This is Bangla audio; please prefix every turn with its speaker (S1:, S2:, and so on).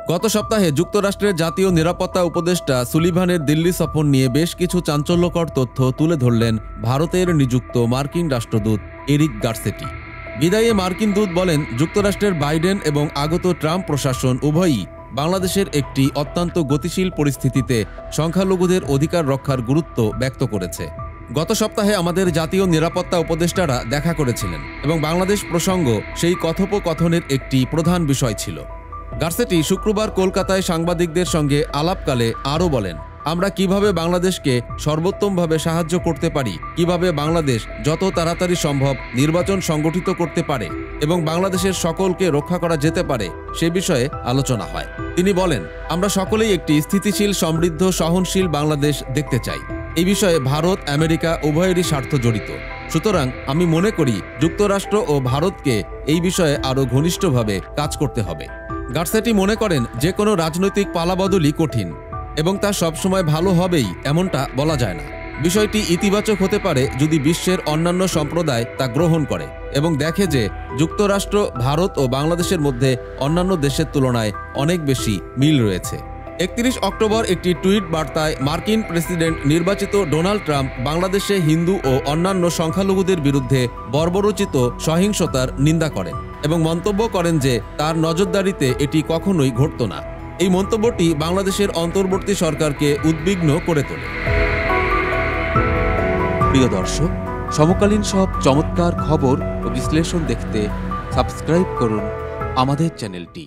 S1: গত সপ্তাহে যুক্তরাষ্ট্রের জাতীয় নিরাপত্তা উপদেষ্টা সুলিভানের দিল্লি সফর নিয়ে বেশ কিছু চাঞ্চল্যকর তথ্য তুলে ধরলেন ভারতের নিযুক্ত মার্কিন রাষ্ট্রদূত এরিক গার্সেটি। বিদায়ে মার্কিন দূত বলেন, যুক্তরাষ্ট্রের বাইডেন এবং আগত ট্রাম্প প্রশাসন উভয়ই বাংলাদেশের একটি অত্যন্ত গতিশীল পরিস্থিতিতে সংখ্যালঘুদের অধিকার রক্ষার গুরুত্ব ব্যক্ত করেছে। গত সপ্তাহে আমাদের জাতীয় নিরাপত্তা উপদেষ্টারা দেখা করেছিলেন এবং বাংলাদেশ প্রসঙ্গ সেই কথোপকথনের একটি প্রধান বিষয় ছিল। গার্সেটি শুক্রবার কলকাতায় সাংবাদিকদের সঙ্গে আলাপকালে আরও বলেন, আমরা কিভাবে বাংলাদেশকে সর্বোত্তমভাবে সাহায্য করতে পারি, কিভাবে বাংলাদেশ যত তাড়াতাড়ি সম্ভব নির্বাচন সংগঠিত করতে পারে এবং বাংলাদেশের সকলকে রক্ষা করা যেতে পারে সে বিষয়ে আলোচনা হয়। তিনি বলেন, আমরা সকলেই একটি স্থিতিশীল, সমৃদ্ধ, সহনশীল বাংলাদেশ দেখতে চাই। এই বিষয়ে ভারত, আমেরিকা উভয়েরই স্বার্থ জড়িত। সুতরাং আমি মনে করি যুক্তরাষ্ট্র ও ভারতকে এই বিষয়ে আরও ঘনিষ্ঠভাবে কাজ করতে হবে। গার্সেটি মনে করেন, যে কোনো রাজনৈতিক পালাবদলই কঠিন এবং তা সবসময় ভালো হবেই এমনটা বলা যায় না। বিষয়টি ইতিবাচক হতে পারে যদি বিশ্বের অন্যান্য সম্প্রদায় তা গ্রহণ করে এবং দেখে যে যুক্তরাষ্ট্র, ভারত ও বাংলাদেশের মধ্যে অন্যান্য দেশের তুলনায় অনেক বেশি মিল রয়েছে। 31 অক্টোবর একটি টুইট বার্তায় মার্কিন প্রেসিডেন্ট নির্বাচিত ডোনাল্ড ট্রাম্প বাংলাদেশে হিন্দু ও অন্যান্য সংখ্যালঘুদের বিরুদ্ধে বর্বরোচিত সহিংসতার নিন্দা করেন এবং মন্তব্য করেন যে তার নজরদারিতে এটি কখনোই ঘটত না। এই মন্তব্যটি বাংলাদেশের অন্তর্বর্তী সরকারকে উদ্বিগ্ন করে তোলে।
S2: প্রিয় দর্শক, সমকালীন সব চমৎকার খবর ও বিশ্লেষণ দেখতে সাবস্ক্রাইব করুন আমাদের চ্যানেলটি।